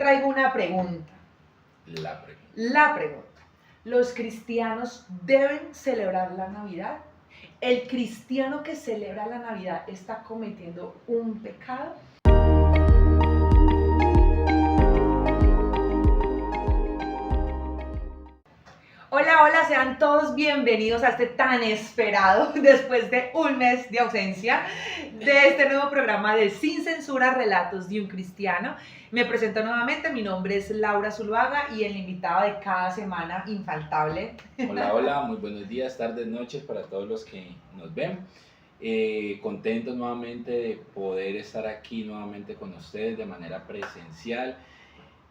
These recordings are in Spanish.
traigo una pregunta. La pregunta. La pregunta. ¿Los cristianos deben celebrar la Navidad? ¿El cristiano que celebra la Navidad está cometiendo un pecado? Hola, hola, sean todos bienvenidos a este tan esperado, después de un mes de ausencia, de este nuevo programa de Sin Censura, Relatos de un Cristiano. Me presento nuevamente, mi nombre es Laura Zuluaga y el invitado de cada semana, infaltable. Hola, hola, muy buenos días, tardes, noches para todos los que nos ven. Contentos nuevamente de poder estar aquí nuevamente con ustedes de manera presencial.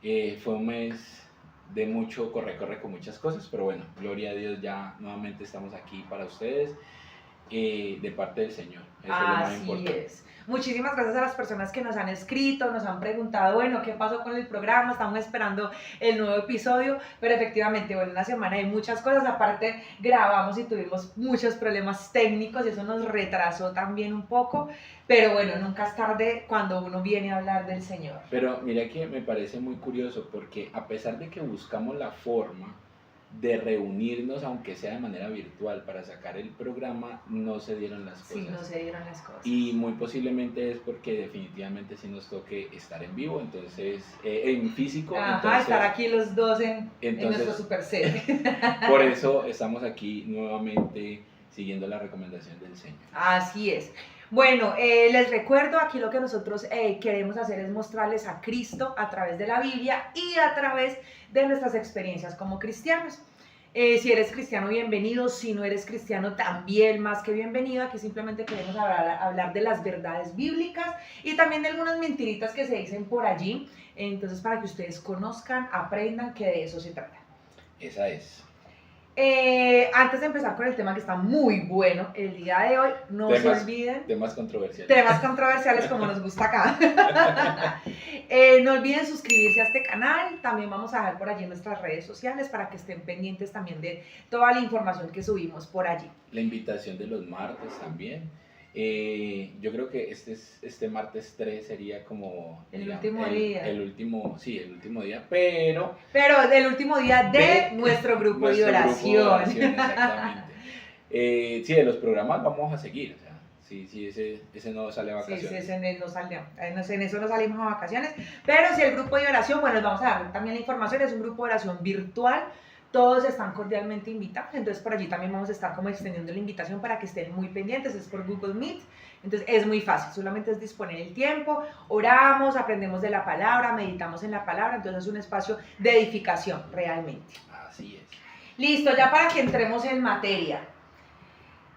Fue un mes de mucho corre con muchas cosas, pero bueno, gloria a Dios, ya nuevamente estamos aquí para ustedes de parte del Señor. Eso es lo más importante. Es. Muchísimas gracias a las personas que nos han escrito, nos han preguntado, bueno, ¿qué pasó con el programa? Estamos esperando el nuevo episodio, pero efectivamente, bueno, una semana hay muchas cosas, aparte grabamos y tuvimos muchos problemas técnicos y eso nos retrasó también un poco, pero bueno, nunca es tarde cuando uno viene a hablar del Señor. Pero mira que me parece muy curioso porque a pesar de que buscamos la forma de reunirnos, aunque sea de manera virtual, para sacar el programa, no se dieron las cosas. Sí, no se dieron las cosas. Y muy posiblemente es porque definitivamente sí nos toque estar en vivo, entonces, en físico. Ajá, entonces, estar aquí los dos en nuestro super set. Por eso estamos aquí nuevamente siguiendo la recomendación del Señor. Así es. Bueno, les recuerdo, aquí lo que nosotros queremos hacer es mostrarles a Cristo a través de la Biblia y a través de nuestras experiencias como cristianos. Si eres cristiano, bienvenido. Si no eres cristiano, también más que bienvenido. Aquí simplemente queremos hablar de las verdades bíblicas y también de algunas mentiritas que se dicen por allí. Entonces, para que ustedes conozcan, aprendan que de eso se trata. Esa es. Antes de empezar con el tema que está muy bueno el día de hoy, no se olviden. Temas controversiales. Temas controversiales como nos gusta acá. No olviden suscribirse a este canal. También vamos a dejar por allí nuestras redes sociales para que estén pendientes también de toda la información que subimos por allí. La invitación de los martes también. Yo creo que este martes 3 sería como el último día. El último día, pero el último día de nuestro grupo de oración. Exactamente. Sí, de los programas vamos a seguir. O sea, sí, ese no sale a vacaciones. Sí, ese no sale, en eso no salimos a vacaciones. Pero si el grupo de oración, bueno, les vamos a dar también la información, es un grupo de oración virtual. Todos están cordialmente invitados, entonces por allí también vamos a estar como extendiendo la invitación para que estén muy pendientes, es por Google Meet, entonces es muy fácil, solamente es disponer el tiempo, oramos, aprendemos de la palabra, meditamos en la palabra, entonces es un espacio de edificación realmente. Así es. Listo, ya para que entremos en materia.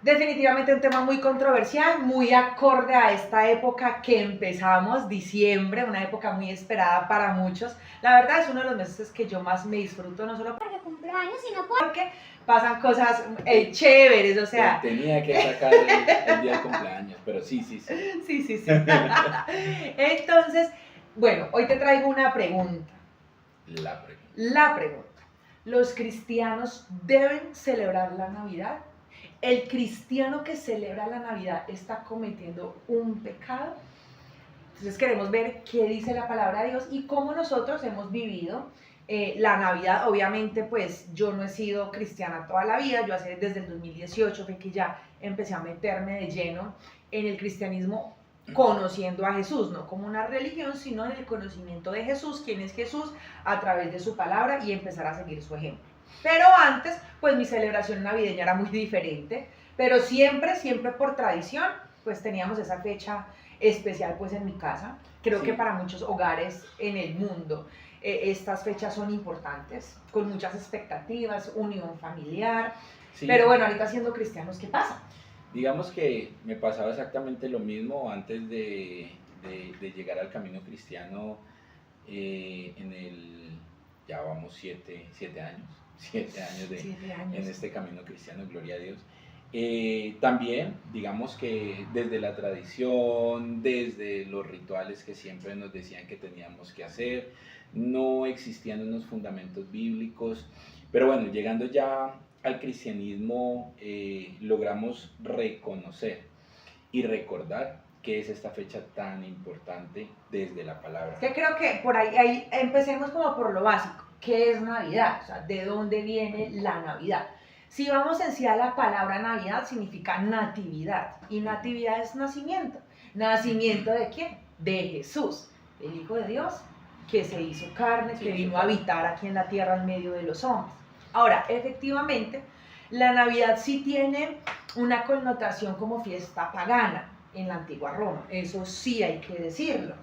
Definitivamente un tema muy controversial, muy acorde a esta época que empezamos, diciembre, una época muy esperada para muchos. La verdad es uno de los meses que yo más me disfruto, no solo porque cumplo años, sino porque pasan cosas chéveres, o sea... Tenía que sacar el día de cumpleaños, pero sí. Sí. Entonces, bueno, hoy te traigo una pregunta. La pregunta. ¿Los cristianos deben celebrar la Navidad? ¿El cristiano que celebra la Navidad está cometiendo un pecado? Entonces queremos ver qué dice la palabra de Dios y cómo nosotros hemos vivido la Navidad. Obviamente, pues yo no he sido cristiana toda la vida, yo desde el 2018 fue que ya empecé a meterme de lleno en el cristianismo, conociendo a Jesús, no como una religión, sino en el conocimiento de Jesús, quién es Jesús, a través de su palabra y empezar a seguir su ejemplo. Pero antes, pues mi celebración navideña era muy diferente, pero siempre por tradición, pues teníamos esa fecha especial pues en mi casa. Creo que para muchos hogares en el mundo estas fechas son importantes, con muchas expectativas, unión familiar. Sí. Pero bueno, ahorita siendo cristianos, ¿qué pasa? Digamos que me pasaba exactamente lo mismo antes de llegar al camino cristiano ya vamos 7 años. 7 años en este camino cristiano, gloria a Dios. También, digamos que desde la tradición, desde los rituales que siempre nos decían que teníamos que hacer, no existían unos fundamentos bíblicos, pero bueno, llegando ya al cristianismo, logramos reconocer y recordar qué es esta fecha tan importante desde la palabra. Yo creo que por ahí empecemos como por lo básico. ¿Qué es Navidad? O sea, ¿de dónde viene la Navidad? Si vamos en sí a la palabra Navidad, significa natividad. Y natividad es nacimiento. ¿Nacimiento de quién? De Jesús, el Hijo de Dios, que se hizo carne, que vino a habitar aquí en la tierra en medio de los hombres. Ahora, efectivamente, la Navidad sí tiene una connotación como fiesta pagana en la antigua Roma. Eso sí hay que decirlo.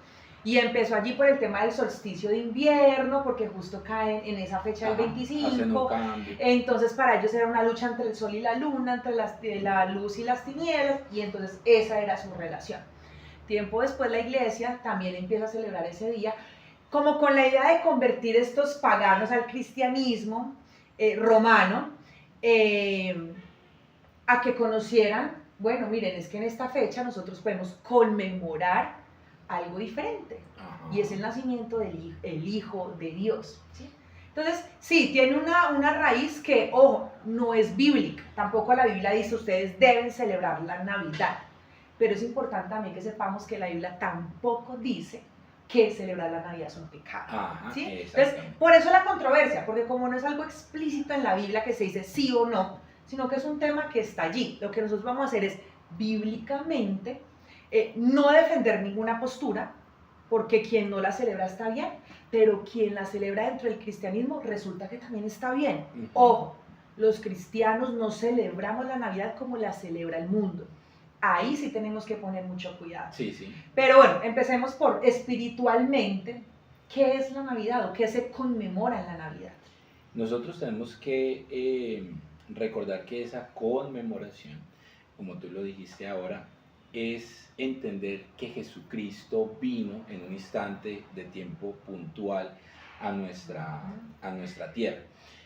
Y empezó allí por el tema del solsticio de invierno, porque justo cae en esa fecha del 25. Entonces para ellos era una lucha entre el sol y la luna, entre la luz y las tinieblas, y entonces esa era su relación. Tiempo después la iglesia también empieza a celebrar ese día, como con la idea de convertir estos paganos al cristianismo romano, a que conocieran, bueno, miren, es que en esta fecha nosotros podemos conmemorar algo diferente. Ajá. Y es el nacimiento del Hijo de Dios, ¿sí? Entonces, sí, tiene una raíz que, ojo, no es bíblica. Tampoco la Biblia dice ustedes deben celebrar la Navidad. Pero es importante también que sepamos que la Biblia tampoco dice que celebrar la Navidad es un pecado. Ajá, ¿sí? Entonces, por eso la controversia, porque como no es algo explícito en la Biblia que se dice sí o no, sino que es un tema que está allí. Lo que nosotros vamos a hacer es, bíblicamente, no defender ninguna postura, porque quien no la celebra está bien, pero quien la celebra dentro del cristianismo resulta que también está bien. Ojo, los cristianos no celebramos la Navidad como la celebra el mundo. Ahí sí tenemos que poner mucho cuidado. Sí, sí. Pero bueno, empecemos por espiritualmente, ¿qué es la Navidad o qué se conmemora en la Navidad? Nosotros tenemos que recordar que esa conmemoración, como tú lo dijiste ahora, es entender que Jesucristo vino en un instante de tiempo puntual a nuestra tierra.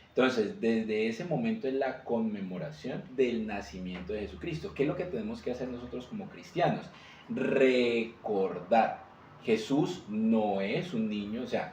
Entonces, desde ese momento es la conmemoración del nacimiento de Jesucristo. ¿Qué es lo que tenemos que hacer nosotros como cristianos? Recordar, Jesús no es un niño, o sea,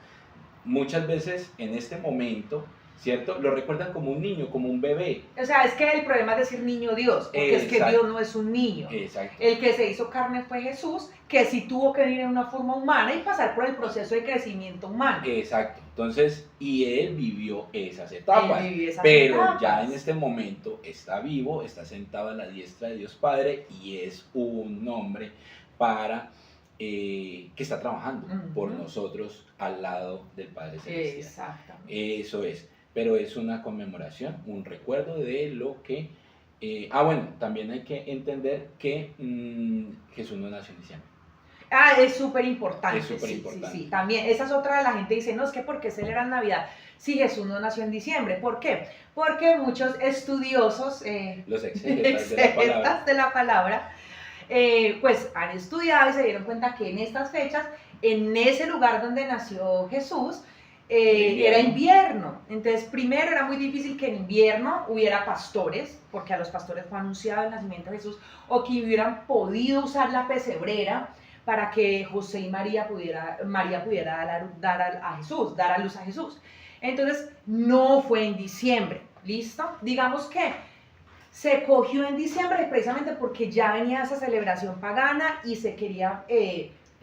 muchas veces en este momento, ¿cierto? Lo recuerdan como un niño, como un bebé. O sea, es que el problema es decir niño Dios, porque exacto, es que Dios no es un niño. Exacto. El que se hizo carne fue Jesús, que sí tuvo que venir en una forma humana y pasar por el proceso de crecimiento humano. Exacto. Entonces, y él vivió esas etapas. Pero ya en este momento está vivo, está sentado a la diestra de Dios Padre y es un hombre para que está trabajando por nosotros al lado del Padre Celestial. Exactamente. Eso es. Pero es una conmemoración, un recuerdo de lo que... bueno, también hay que entender que Jesús no nació en diciembre. Es súper importante. Es súper importante. Sí. También, esa es otra de la gente dice, no, es que ¿por qué celebran Navidad si Jesús no nació en diciembre? ¿Por qué? Porque muchos estudiosos, los exegetas de la palabra, pues han estudiado y se dieron cuenta que en estas fechas, en ese lugar donde nació Jesús, era invierno. Entonces, primero era muy difícil que en invierno hubiera pastores, porque a los pastores fue anunciado el nacimiento de Jesús, o que hubieran podido usar la pesebrera para que José y María pudiera dar a luz a Jesús. Entonces, no fue en diciembre, ¿listo? Digamos que se cogió en diciembre precisamente porque ya venía esa celebración pagana y se quería...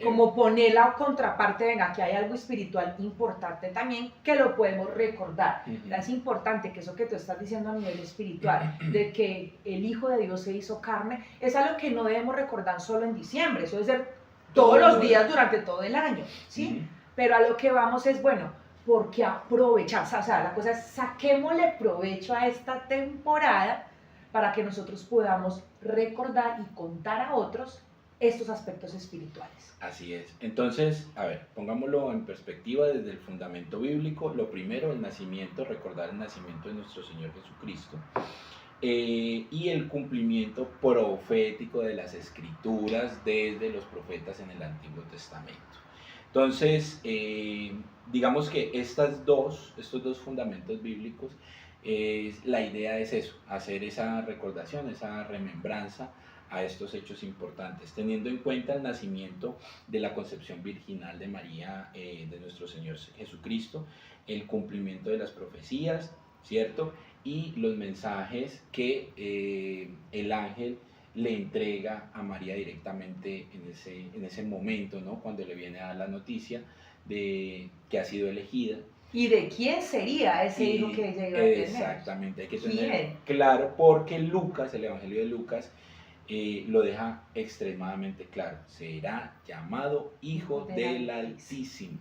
como poner la contraparte, venga, que hay algo espiritual importante también que lo podemos recordar. Es importante que eso que tú estás diciendo a nivel espiritual, de que el Hijo de Dios se hizo carne, es algo que no debemos recordar solo en diciembre, eso debe ser todos los días durante todo el año, ¿sí? Pero a lo que vamos es, bueno, porque aprovechar, o sea, la cosa es, saquémosle provecho a esta temporada para que nosotros podamos recordar y contar a otros estos aspectos espirituales. Así es. Entonces, a ver, pongámoslo en perspectiva desde el fundamento bíblico. Lo primero, el nacimiento, recordar el nacimiento de nuestro Señor Jesucristo. Y el cumplimiento profético de las escrituras desde los profetas en el Antiguo Testamento. Entonces, digamos que estos dos fundamentos bíblicos, la idea es eso, hacer esa recordación, esa remembranza a estos hechos importantes, teniendo en cuenta el nacimiento de la concepción virginal de María, de nuestro Señor Jesucristo, el cumplimiento de las profecías, ¿cierto? Y los mensajes que el ángel le entrega a María directamente en ese momento, ¿no? Cuando le viene a dar la noticia de que ha sido elegida. ¿Y de quién sería ese hijo que ella iba a tener? Exactamente, hay que tener claro, porque Lucas, el Evangelio de Lucas, lo deja extremadamente claro. Será llamado Hijo del Altísimo.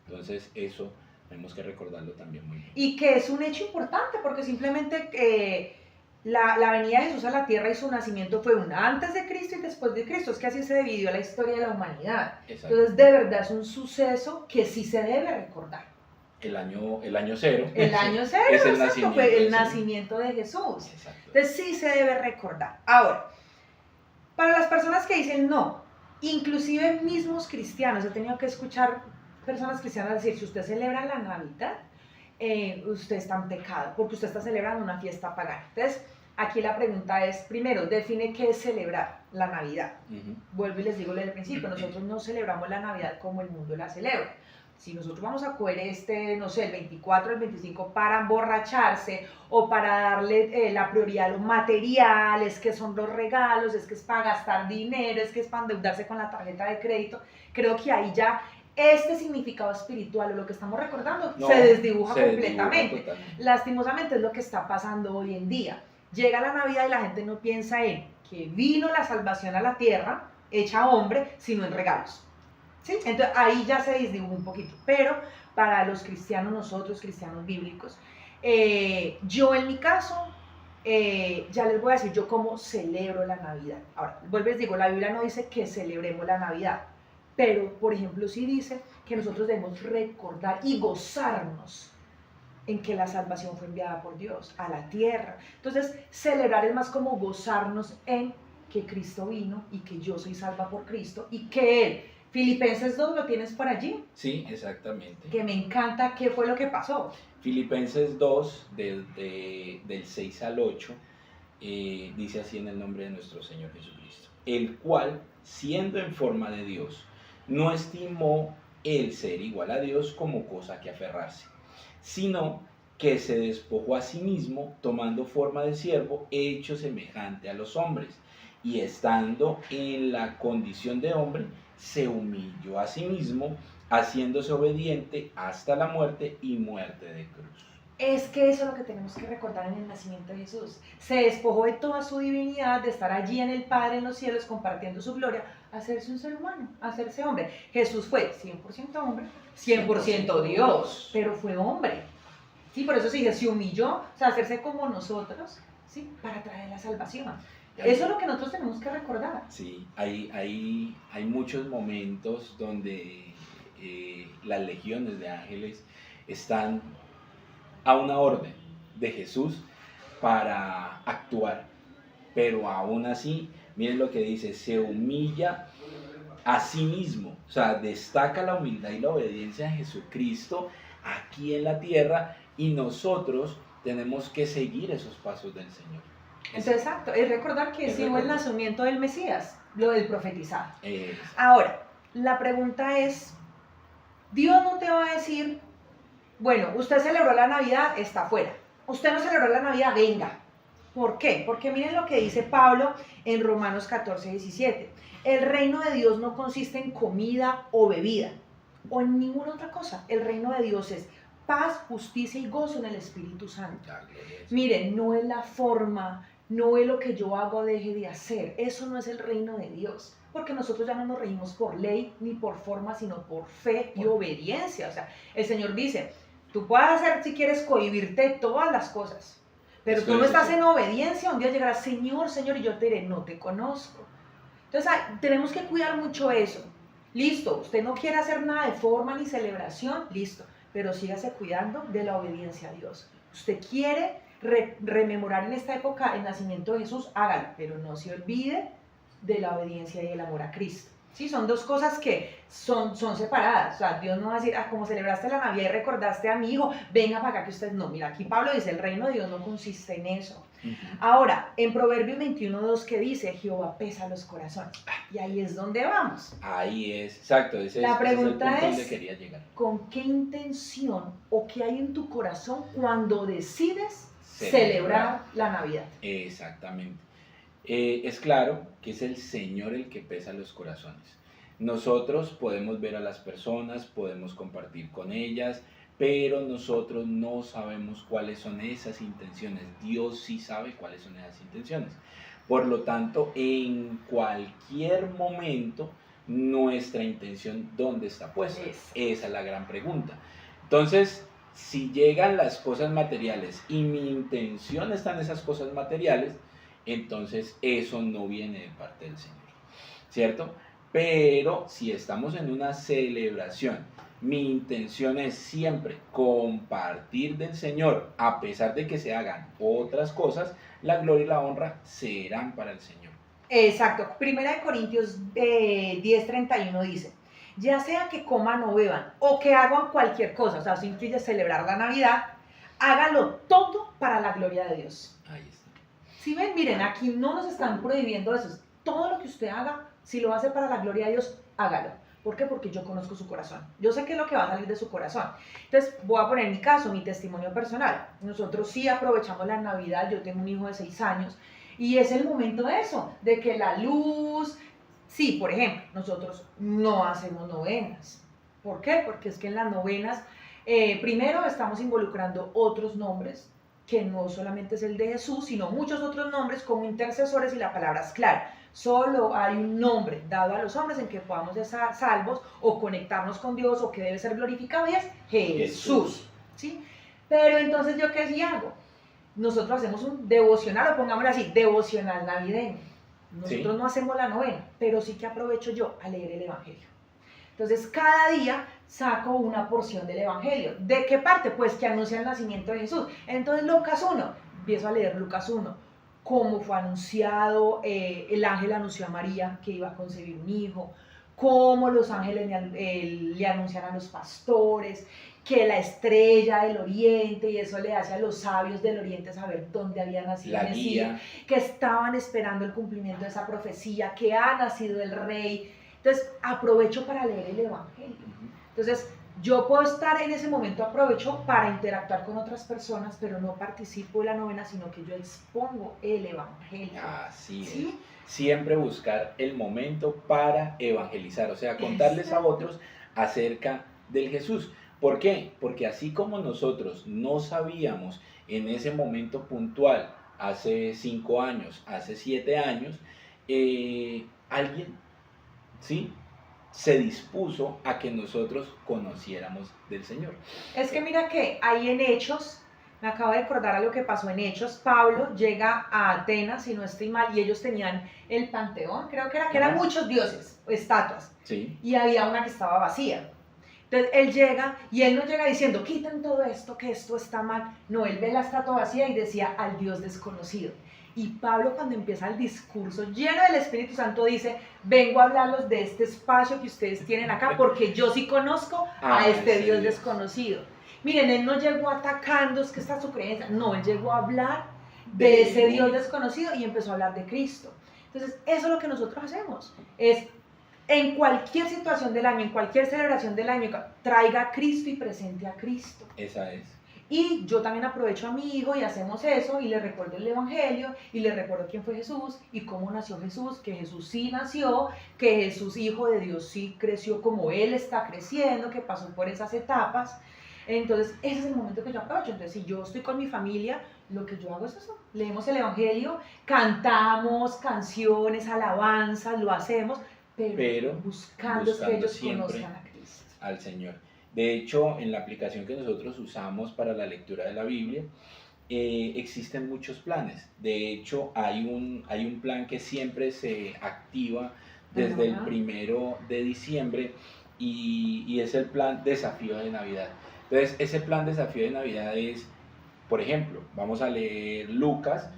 Entonces eso tenemos que recordarlo también muy bien. Y que es un hecho importante, porque simplemente la venida de Jesús a la tierra y su nacimiento fue un antes de Cristo y después de Cristo. Es que así se dividió la historia de la humanidad. Exacto. Entonces, de verdad, es un suceso que sí se debe recordar. El año cero. El año cero, es el nacimiento, fue el nacimiento de Jesús. Exacto. Entonces, sí se debe recordar. Ahora, para las personas que dicen no, inclusive mismos cristianos, he tenido que escuchar personas cristianas decir, si usted celebra la Navidad, usted está en pecado, porque usted está celebrando una fiesta pagana. Entonces, aquí la pregunta es, primero, define qué es celebrar la Navidad. Vuelvo y les digo desde el principio, nosotros no celebramos la Navidad como el mundo la celebra. Si nosotros vamos a coger no sé, el 24, el 25 para emborracharse o para darle la prioridad a lo material, es que son los regalos, es que es para gastar dinero, es que es para endeudarse con la tarjeta de crédito, creo que ahí ya este significado espiritual o lo que estamos recordando se desdibuja completamente. Lastimosamente es lo que está pasando hoy en día. Llega la Navidad y la gente no piensa en que vino la salvación a la tierra, hecha hombre, sino en regalos. ¿Sí? Entonces ahí ya se desdibuja un poquito. Pero para los cristianos, nosotros cristianos bíblicos, yo en mi caso, ya les voy a decir yo cómo celebro la Navidad. Ahora, vuelvo y les digo, la Biblia no dice que celebremos la Navidad. Pero, por ejemplo, sí dice que nosotros debemos recordar y gozarnos en que la salvación fue enviada por Dios a la tierra. Entonces, celebrar es más como gozarnos en que Cristo vino y que yo soy salva por Cristo y que Él. Filipenses 2, ¿lo tienes por allí? Sí, exactamente. Que me encanta, ¿qué fue lo que pasó? Filipenses 2, del 6 al 8, dice así en el nombre de nuestro Señor Jesucristo, el cual, siendo en forma de Dios, no estimó el ser igual a Dios como cosa que aferrarse, sino que se despojó a sí mismo, tomando forma de siervo, hecho semejante a los hombres, y estando en la condición de hombre, se humilló a sí mismo, haciéndose obediente hasta la muerte y muerte de cruz. Es que eso es lo que tenemos que recordar en el nacimiento de Jesús. Se despojó de toda su divinidad, de estar allí en el Padre en los cielos compartiendo su gloria, a hacerse un ser humano, a hacerse hombre. Jesús fue 100% hombre, 100% Dios, pero fue hombre. Sí, por eso se humilló, o sea, hacerse como nosotros, ¿sí? Para traer la salvación. Eso es lo que nosotros tenemos que recordar. Sí, hay muchos momentos donde las legiones de ángeles están a una orden de Jesús para actuar, pero aún así, miren lo que dice, se humilla a sí mismo, o sea, destaca la humildad y la obediencia a Jesucristo aquí en la tierra y nosotros tenemos que seguir esos pasos del Señor. Entonces, exacto, es recordar que sí fue el nacimiento del Mesías, lo del profetizado. Ahora, la pregunta es, Dios no te va a decir, bueno, usted celebró la Navidad, está fuera. Usted no celebró la Navidad, venga. ¿Por qué? Porque miren lo que dice Pablo en Romanos 14, 17. El reino de Dios no consiste en comida o bebida o en ninguna otra cosa. El reino de Dios es paz, justicia y gozo en el Espíritu Santo. Miren, no es la forma, no es lo que yo hago o deje de hacer. Eso no es el reino de Dios. Porque nosotros ya no nos regimos por ley ni por forma, sino por fe y obediencia. O sea, el Señor dice, tú puedes hacer si quieres cohibirte de todas las cosas, pero tú no estás en obediencia. Un día llegarás, Señor, Señor, y yo te diré, no te conozco. Entonces tenemos que cuidar mucho eso. Listo, usted no quiere hacer nada de forma ni celebración, listo, pero sígase cuidando de la obediencia a Dios. Usted quiere rememorar en esta época el nacimiento de Jesús, hágalo, pero no se olvide de la obediencia y el amor a Cristo. Sí, son dos cosas que son separadas. O sea, Dios no va a decir, como celebraste la Navidad y recordaste a mi hijo, venga para acá que usted no. Mira, aquí Pablo dice, el reino de Dios no consiste en eso. Ahora, en Proverbios 21:2 que dice, Jehová pesa los corazones. Y ahí es donde vamos. Ahí es, exacto. La pregunta es, donde quería llegar. ¿Con qué intención o qué hay en tu corazón cuando decides celebrar la Navidad? Exactamente. Es claro que es el Señor el que pesa los corazones. Nosotros podemos ver a las personas, podemos compartir con ellas, pero nosotros no sabemos cuáles son esas intenciones. Dios sí sabe cuáles son esas intenciones. Por lo tanto, en cualquier momento, nuestra intención, ¿dónde está puesta? Esa es la gran pregunta. Entonces, si llegan las cosas materiales y mi intención está en esas cosas materiales, entonces eso no viene de parte del Señor, ¿cierto? Pero si estamos en una celebración, mi intención es siempre compartir del Señor, a pesar de que se hagan otras cosas, la gloria y la honra serán para el Señor. Exacto. Primera de Corintios 10:31 dice, ya sea que coman o beban, o que hagan cualquier cosa, o sea, eso incluye celebrar la Navidad, hágalo todo para la gloria de Dios. Ahí está. Si ven, miren, aquí no nos están prohibiendo eso. Todo lo que usted haga, si lo hace para la gloria de Dios, hágalo. ¿Por qué? Porque yo conozco su corazón. Yo sé qué es lo que va a salir de su corazón. Entonces, voy a poner mi caso, mi testimonio personal. Nosotros sí aprovechamos la Navidad. Yo tengo un hijo de 6 años. Y es el momento de eso, de que la luz... Sí, por ejemplo, nosotros no hacemos novenas. ¿Por qué? Porque es que en las novenas, primero estamos involucrando otros nombres, que no solamente es el de Jesús, sino muchos otros nombres como intercesores, y la palabra es clara. Solo hay un nombre dado a los hombres en que podamos ser salvos o conectarnos con Dios o que debe ser glorificado, y es Jesús. ¿Sí? Pero entonces, ¿yo qué sí hago? Nosotros hacemos un devocional, o pongámoslo así, devocional navideño. Nosotros sí no hacemos la novena, pero sí que aprovecho yo a leer el Evangelio. Entonces, cada día saco una porción del Evangelio. ¿De qué parte? Pues que anuncia el nacimiento de Jesús. Entonces, Lucas 1, empiezo a leer Lucas 1. Cómo fue anunciado, el ángel anunció a María que iba a concebir un hijo, cómo los ángeles le anuncian a los pastores, que la estrella del oriente, y eso le hace a los sabios del oriente saber dónde había nacido el Mesías, que estaban esperando el cumplimiento de esa profecía, que ha nacido el rey. Entonces, aprovecho para leer el Evangelio. Entonces, yo puedo estar en ese momento, aprovecho para interactuar con otras personas, pero no participo de la novena, sino que yo expongo el Evangelio. Así ¿sí? Es. Siempre buscar el momento para evangelizar, o sea, contarles a otros acerca del Jesús. ¿Por qué? Porque así como nosotros no sabíamos en ese momento puntual, hace 5 años, hace 7 años, alguien, ¿sí?, se dispuso a que nosotros conociéramos del Señor. Es que mira que ahí en Hechos, me acabo de acordar a lo que pasó en Hechos, Pablo llega a Atenas, si no estoy mal, y ellos tenían el panteón, creo que eran muchos dioses, estatuas, sí, y había una que estaba vacía. Entonces él llega, y él no llega diciendo, quiten todo esto, que esto está mal. No, él ve la estatua vacía y decía, al Dios desconocido. Y Pablo, cuando empieza el discurso lleno del Espíritu Santo, dice, vengo a hablarlos de este espacio que ustedes tienen acá, porque yo sí conozco a este Dios desconocido. Miren, él no llegó atacando, es que está su creencia. No, él llegó a hablar de ese Dios desconocido y empezó a hablar de Cristo. Entonces, eso es lo que nosotros hacemos. Es, en cualquier situación del año, en cualquier celebración del año, traiga a Cristo y presente a Cristo. Esa es. Y yo también aprovecho a mi hijo y hacemos eso, y le recuerdo el Evangelio, y le recuerdo quién fue Jesús, y cómo nació Jesús, que Jesús sí nació, que Jesús, hijo de Dios, sí creció como Él está creciendo, que pasó por esas etapas. Entonces, ese es el momento que yo aprovecho. Entonces, si yo estoy con mi familia, lo que yo hago es eso, leemos el Evangelio, cantamos canciones, alabanzas, lo hacemos, pero buscando que ellos conozcan a Cristo. Al Señor. De hecho, en la aplicación que nosotros usamos para la lectura de la Biblia, existen muchos planes. De hecho, hay un plan que siempre se activa desde el 1 de diciembre y es el plan Desafío de Navidad. Entonces, ese plan Desafío de Navidad es, por ejemplo, vamos a leer Lucas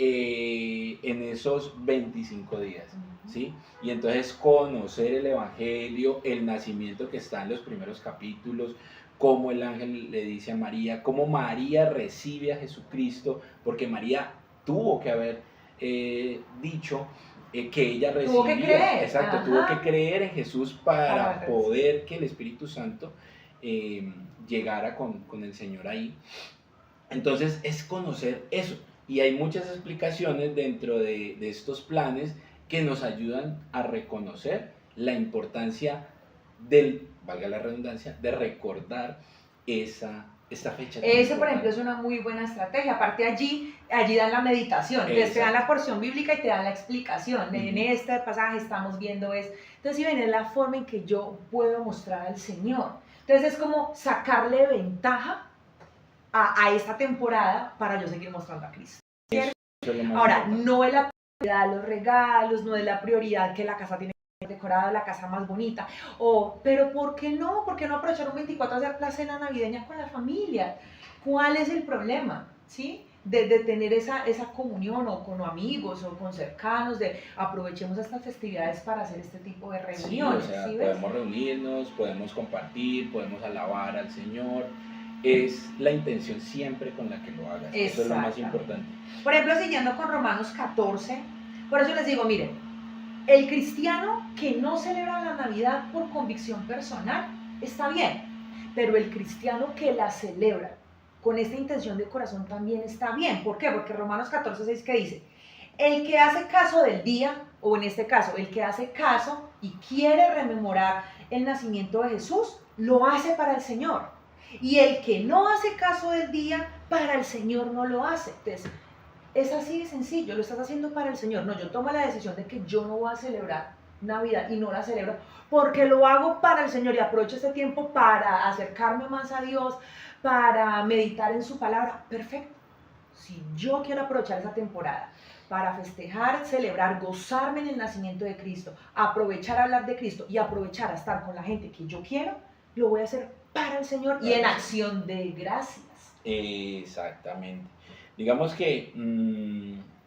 en esos 25 días. ¿Sí? Y entonces conocer el Evangelio, el nacimiento que está en los primeros capítulos, cómo el ángel le dice a María, cómo María recibe a Jesucristo, porque María tuvo que haber dicho que ella recibía, tuvo que creer, exacto, tuvo que creer en Jesús para poder que el Espíritu Santo llegara con el Señor ahí. Entonces es conocer eso, Y hay muchas explicaciones dentro de estos planes que nos ayudan a reconocer la importancia del, valga la redundancia, de recordar esta fecha. Ese, por ejemplo, es una muy buena estrategia. Aparte allí dan la meditación, te dan la porción bíblica y te dan la explicación. En este pasaje estamos viendo es, entonces si ven, es la forma en que yo puedo mostrar al Señor. Entonces es como sacarle ventaja a esta temporada para yo seguir mostrando a Cristo. Ahora, no es la prioridad los regalos, no es la prioridad que la casa tiene decorada, la casa más bonita, pero ¿por qué no? ¿Por qué no aprovechar un 24 a hacer la cena navideña con la familia? ¿Cuál es el problema? ¿Sí? De tener esa comunión o con amigos o con cercanos, de aprovechemos estas festividades para hacer este tipo de reuniones. Sí, o sea, ¿sí podemos reunirnos, podemos compartir, podemos alabar al Señor. Es la intención siempre con la que lo hagas. Eso es lo más importante. Por ejemplo, siguiendo con Romanos 14, por eso les digo, miren, el cristiano que no celebra la Navidad por convicción personal está bien, pero el cristiano que la celebra con esta intención de corazón también está bien. ¿Por qué? Porque Romanos 14, 6, ¿qué dice? El que hace caso del día, o en este caso, el que hace caso y quiere rememorar el nacimiento de Jesús, lo hace para el Señor. Y el que no hace caso del día, para el Señor no lo hace. Entonces, es así de sencillo, lo estás haciendo para el Señor. No, yo tomo la decisión de que yo no voy a celebrar Navidad y no la celebro porque lo hago para el Señor y aprovecho este tiempo para acercarme más a Dios, para meditar en su palabra. Perfecto. Si yo quiero aprovechar esa temporada para festejar, celebrar, gozarme en el nacimiento de Cristo, aprovechar a hablar de Cristo y aprovechar a estar con la gente que yo quiero, lo voy a hacer para el Señor y en acción de gracias. Exactamente. Digamos que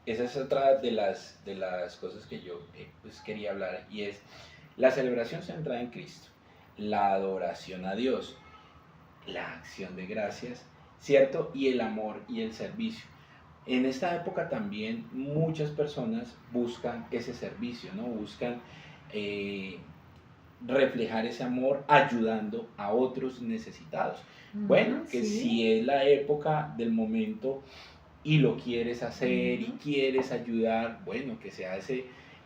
esa es otra de las cosas que yo pues quería hablar, y es la celebración centrada en Cristo, la adoración a Dios, la acción de gracias, ¿cierto? Y el amor y el servicio. En esta época también muchas personas buscan ese servicio, ¿no? Buscan reflejar ese amor ayudando a otros necesitados. Bueno, que sí, si es la época del momento y lo quieres hacer y quieres ayudar, bueno, que sea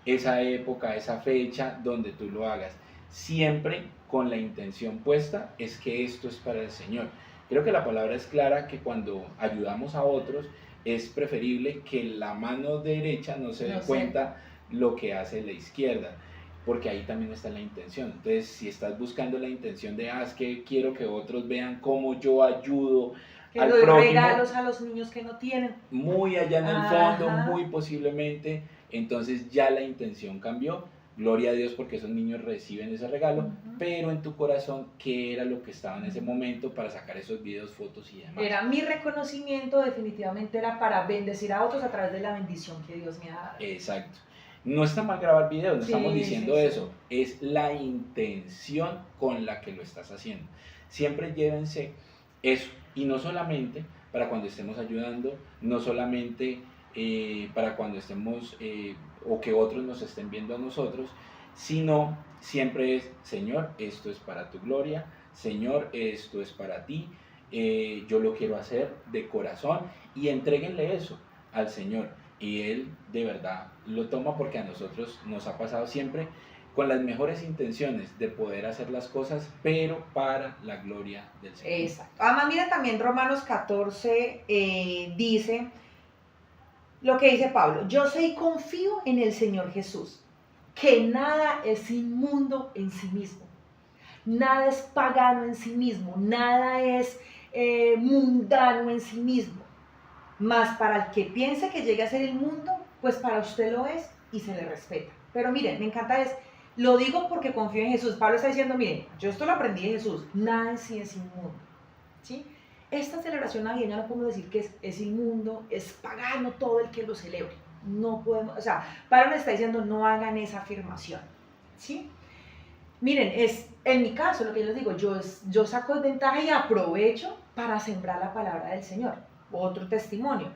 esa época, esa fecha donde tú lo hagas. Siempre con la intención puesta es que esto es para el Señor. Creo que la palabra es clara, que cuando ayudamos a otros es preferible que la mano derecha no se dé cuenta lo que hace la izquierda, porque ahí también está la intención. Entonces, si estás buscando la intención de, es que quiero que otros vean cómo yo ayudo que al prójimo, regalos a los niños que no tienen, muy allá en el fondo, muy posiblemente, entonces ya la intención cambió. Gloria a Dios porque esos niños reciben ese regalo, pero en tu corazón, ¿qué era lo que estaba en ese momento para sacar esos videos, fotos y demás? Era mi reconocimiento, definitivamente era para bendecir a otros a través de la bendición que Dios me ha dado. Exacto. No está mal grabar videos, no estamos diciendo eso, es la intención con la que lo estás haciendo. Siempre llévense eso, y no solamente para cuando estemos ayudando, no solamente para cuando estemos o que otros nos estén viendo a nosotros, sino siempre es, Señor, esto es para tu gloria, Señor, esto es para ti, yo lo quiero hacer de corazón, y entréguenle eso al Señor, y Él de verdad lo toma, porque a nosotros nos ha pasado siempre con las mejores intenciones de poder hacer las cosas, pero para la gloria del Señor. Exacto. Además, mira, también Romanos 14 dice lo que dice Pablo: yo sé y confío en el Señor Jesús, que nada es inmundo en sí mismo, nada es pagano en sí mismo, nada es mundano en sí mismo, mas para el que piense que llegue a ser inmundo, pues para usted lo es y se le respeta. Pero miren, me encanta lo digo porque confío en Jesús. Pablo está diciendo, miren, yo esto lo aprendí de Jesús, nada en sí es inmundo, ¿sí? Esta celebración navideña no podemos decir que es inmundo, es pagano todo el que lo celebre. No podemos, o sea, Pablo nos está diciendo, no hagan esa afirmación, ¿sí? Miren, en mi caso, lo que yo les digo, yo saco ventaja y aprovecho para sembrar la palabra del Señor. Otro testimonio,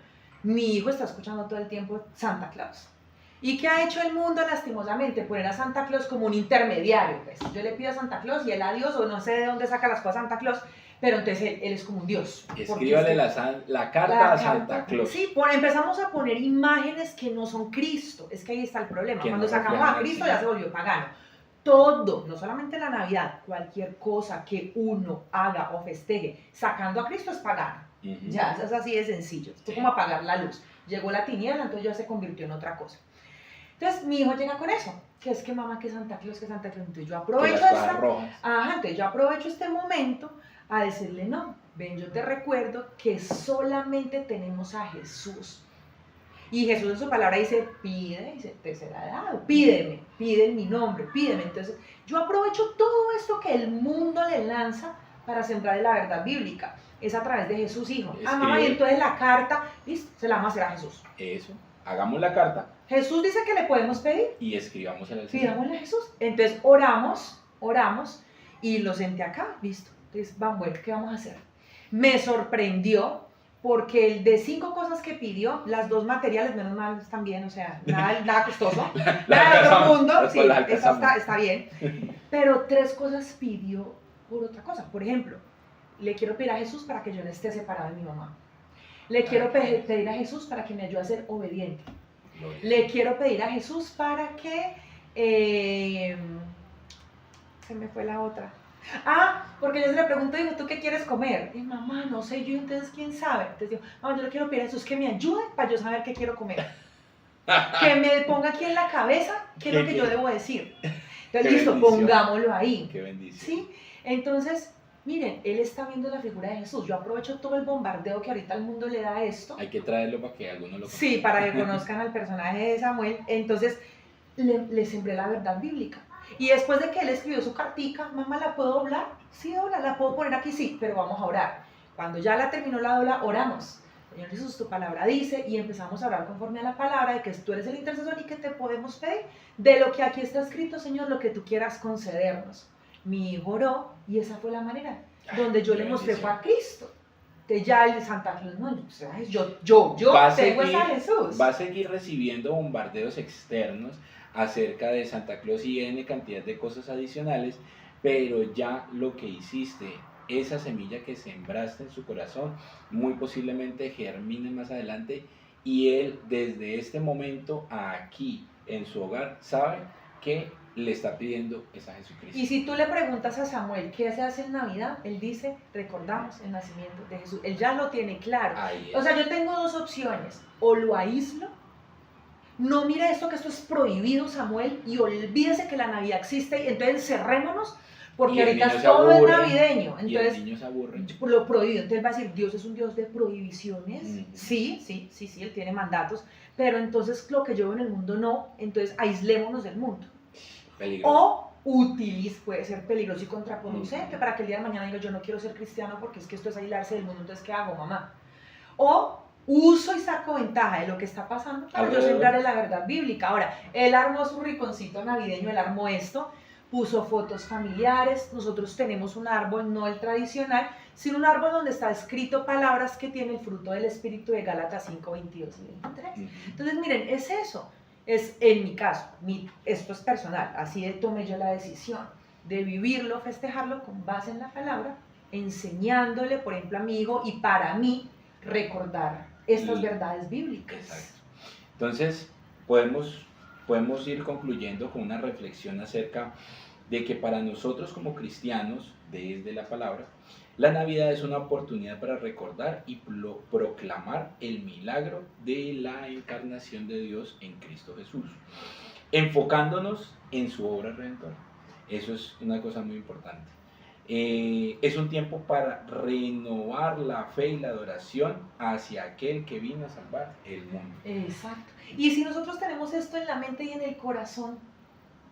mi hijo está escuchando todo el tiempo Santa Claus. ¿Y qué ha hecho el mundo lastimosamente? Poner a Santa Claus como un intermediario. Pues yo le pido a Santa Claus y él a Dios, o no sé de dónde saca las cosas Santa Claus, pero entonces él es como un Dios. Escríbale la carta a Santa Claus. Sí, empezamos a poner imágenes que no son Cristo, es que ahí está el problema. Cuando sacamos a Cristo ya se volvió pagano. Todo, no solamente la Navidad, cualquier cosa que uno haga o festeje sacando a Cristo es pagano. Ya, es así de sencillo. Es como apagar la luz. Llegó la tiniebla, entonces ya se convirtió en otra cosa. Entonces mi hijo llega con eso, que es que mamá, que Santa Claus, que Santa Claus. Entonces yo aprovecho entonces yo aprovecho este momento a decirle, no, ven, yo te recuerdo que solamente tenemos a Jesús. Y Jesús en su palabra dice, pide y se te será dado, pídeme, pide en mi nombre, pídeme. Entonces yo aprovecho todo esto que el mundo le lanza para sembrar la verdad bíblica. Es a través de Jesús, hijo. Mamá, y entonces la carta, listo, se la vamos a hacer a Jesús. Eso, hagamos la carta. Jesús dice que le podemos pedir. Y escribámosle al Señor. Pidámosle a Jesús. Entonces oramos y lo senté acá, listo. Entonces, bueno, ¿qué vamos a hacer? Me sorprendió porque el de 5 cosas que pidió, las 2 materiales, menos mal, están bien, o sea, nada costoso, nada de otro mundo, sí, eso está bien, pero 3 cosas pidió por otra cosa. Por ejemplo, le quiero pedir a Jesús para que yo no esté separado de mi mamá. Le quiero pedir a Jesús para que me ayude a ser obediente. Le quiero pedir a Jesús para que... se me fue la otra. Porque yo se le pregunto, digo, ¿tú qué quieres comer? Y mamá, no sé yo, entonces ¿quién sabe? Entonces digo, mamá, yo le quiero pedir a Jesús que me ayude para yo saber qué quiero comer. Que me ponga aquí en la cabeza qué es lo que yo debo decir. Entonces, listo, pongámoslo ahí. Qué bendición. ¿Sí? Entonces, miren, él está viendo la figura de Jesús. Yo aprovecho todo el bombardeo que ahorita el mundo le da a esto. Hay que traerlo para que algunos lo conozcan. Sí, para que conozcan al personaje de Samuel. Entonces, le sembré la verdad bíblica. Y después de que él escribió su cartica, mamá, ¿la puedo doblar? Sí, la puedo poner aquí, sí, pero vamos a orar. Cuando ya la terminó la dobla, oramos. Señor Jesús, tu palabra dice, y empezamos a orar conforme a la palabra de que tú eres el intercesor y que te podemos pedir de lo que aquí está escrito, Señor, lo que tú quieras concedernos. Mi hijo oró y esa fue la manera donde yo le mostré fue a Cristo. De ya el de Santa Claus, no, yo tengo a Jesús. Va a seguir recibiendo bombardeos externos acerca de Santa Claus y N cantidad de cosas adicionales, pero ya lo que hiciste, esa semilla que sembraste en su corazón, muy posiblemente germine más adelante y él desde este momento aquí en su hogar sabe que le está pidiendo es a Jesucristo. Y si tú le preguntas a Samuel qué se hace en Navidad, él dice, recordamos el nacimiento de Jesús. Él ya lo tiene claro. O sea, yo tengo 2 opciones, o lo aíslo, no mire esto, que esto es prohibido, Samuel, y olvídese que la Navidad existe, y entonces encerrémonos, porque ahorita todo es navideño. Entonces, y el niño se aburre. Lo prohibido. Entonces va a decir, Dios es un Dios de prohibiciones. Sí, él tiene mandatos, pero entonces lo que yo veo en el mundo no, entonces aislémonos del mundo. Peligroso. O puede ser peligroso y contraproducente para que el día de mañana diga, yo no quiero ser cristiano porque es que esto es aislarse del mundo, entonces ¿qué hago, mamá? O uso y saco ventaja de lo que está pasando para yo sembrar la verdad bíblica. Ahora, él armó su rinconcito navideño, él armó esto, puso fotos familiares. Nosotros tenemos un árbol, no el tradicional, sino un árbol donde está escrito palabras que tiene el fruto del Espíritu de Gálatas 5, 22 y 23. Entonces, miren, es eso. Es en mi caso, esto es personal, así tomé yo la decisión de vivirlo, festejarlo con base en la palabra, enseñándole, por ejemplo, a mi hijo y para mí recordar estas verdades bíblicas. Exacto. Entonces, podemos ir concluyendo con una reflexión acerca de que para nosotros como cristianos, desde la palabra, la Navidad es una oportunidad para recordar y proclamar el milagro de la encarnación de Dios en Cristo Jesús, enfocándonos en su obra redentora. Eso es una cosa muy importante. Es un tiempo para renovar la fe y la adoración hacia aquel que vino a salvar el mundo. Exacto. Y si nosotros tenemos esto en la mente y en el corazón,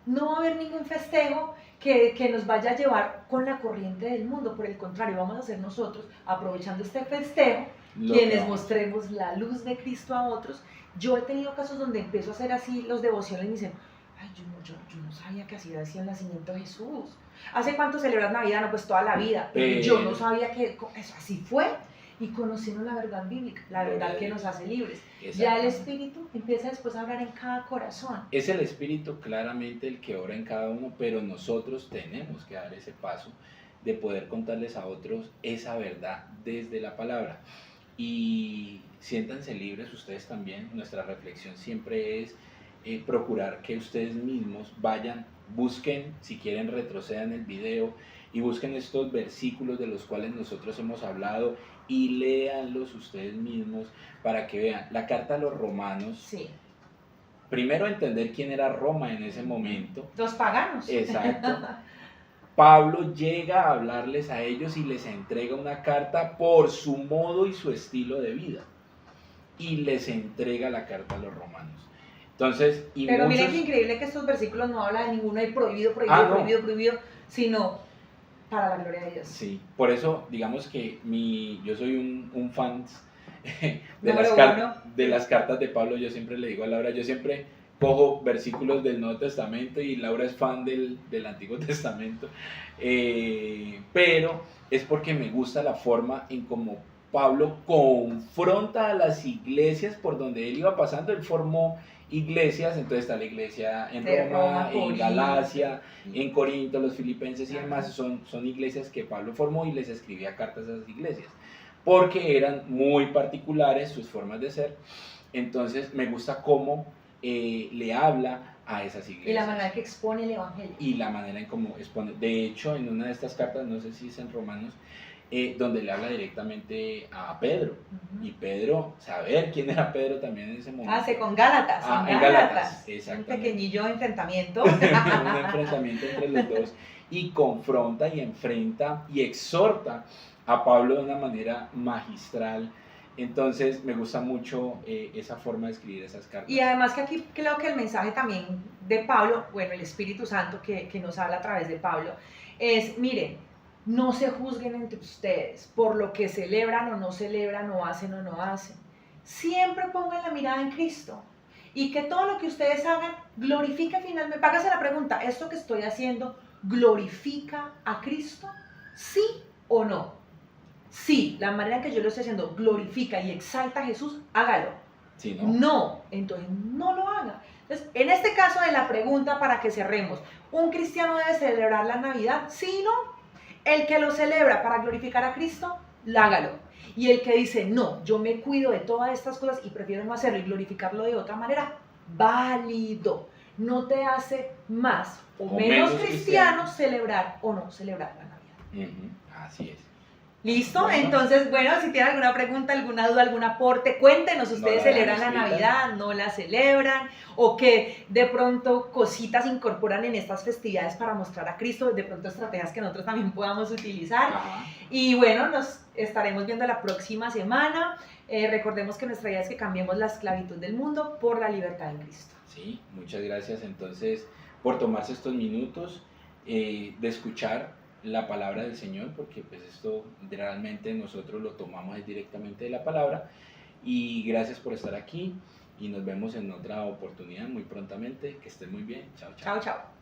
no va a haber ningún festejo que nos vaya a llevar con la corriente del mundo. Por el contrario, vamos a ser nosotros, aprovechando este festejo, quienes mostremos la luz de Cristo a otros. Yo he tenido casos donde empiezo a hacer así los devociones y me dicen, ay, yo no sabía que así hacía el nacimiento de Jesús. ¿Hace cuánto celebras Navidad? No, pues toda la vida. Yo no sabía que eso así fue. Y conociendo la verdad bíblica, la verdad que nos hace libres. Ya el Espíritu empieza después a hablar en cada corazón. Es el Espíritu claramente el que obra en cada uno, pero nosotros tenemos que dar ese paso de poder contarles a otros esa verdad desde la palabra. Y siéntanse libres ustedes también. Nuestra reflexión siempre es procurar que ustedes mismos vayan, busquen, si quieren retrocedan el video y busquen estos versículos de los cuales nosotros hemos hablado y léanlos ustedes mismos para que vean la carta a los romanos. Sí. Primero entender quién era Roma en ese momento. Los paganos. Exacto. Pablo llega a hablarles a ellos y les entrega una carta por su modo y su estilo de vida. Y les entrega la carta a los romanos. Entonces, pero miren qué increíble que estos versículos no hablan de ninguno de prohibido, sino para la gloria de Dios. Sí, por eso digamos que yo soy un fan de las cartas de Pablo. Yo siempre le digo a Laura, yo siempre cojo versículos del Nuevo Testamento y Laura es fan del Antiguo Testamento, pero es porque me gusta la forma en cómo Pablo confronta a las iglesias por donde él iba pasando. Él formó iglesias, entonces está la iglesia en Roma, en Galacia, en Corinto, los filipenses y demás, son iglesias que Pablo formó y les escribía cartas a esas iglesias, porque eran muy particulares sus formas de ser. Entonces me gusta cómo le habla a esas iglesias. Y la manera en que expone el evangelio. Y la manera en cómo expone. De hecho, en una de estas cartas, no sé si es en Romanos, donde le habla directamente a Pedro. Y Pedro, saber quién era Pedro también en ese momento. Con Gálatas. En Gálatas, exactamente. Un pequeñillo enfrentamiento. Un enfrentamiento entre los dos. Y confronta y enfrenta y exhorta a Pablo de una manera magistral. Entonces me gusta mucho esa forma de escribir esas cartas. Y además que aquí creo que el mensaje también de Pablo, bueno, el Espíritu Santo que nos habla a través de Pablo, es, miren, no se juzguen entre ustedes por lo que celebran o no celebran, o hacen o no hacen. Siempre pongan la mirada en Cristo. Y que todo lo que ustedes hagan glorifique finalmente. Hágase la pregunta, ¿esto que estoy haciendo glorifica a Cristo? ¿Sí o no? Sí, la manera en que yo lo estoy haciendo glorifica y exalta a Jesús, hágalo. Sí, ¿no? No, entonces no lo haga. Entonces, en este caso de la pregunta, para que cerremos, ¿un cristiano debe celebrar la Navidad? Sí, no. El que lo celebra para glorificar a Cristo, hágalo. Y el que dice, no, yo me cuido de todas estas cosas y prefiero no hacerlo y glorificarlo de otra manera, válido. No te hace más o menos cristiano celebrar o no celebrar la Navidad. Así es. ¿Listo? Bueno. Entonces, bueno, si tienen alguna pregunta, alguna duda, algún aporte, cuéntenos. ¿Ustedes celebran la Navidad? ¿No la celebran? ¿O que de pronto cositas incorporan en estas festividades para mostrar a Cristo? De pronto estrategias que nosotros también podamos utilizar. Y bueno, nos estaremos viendo la próxima semana. Recordemos que nuestra idea es que cambiemos la esclavitud del mundo por la libertad en Cristo. Sí, muchas gracias entonces por tomarse estos minutos de escuchar la palabra del Señor, porque pues esto realmente nosotros lo tomamos directamente de la palabra. Y gracias por estar aquí y nos vemos en otra oportunidad muy prontamente. Que estén muy bien. Chao, chao. Chao, chao.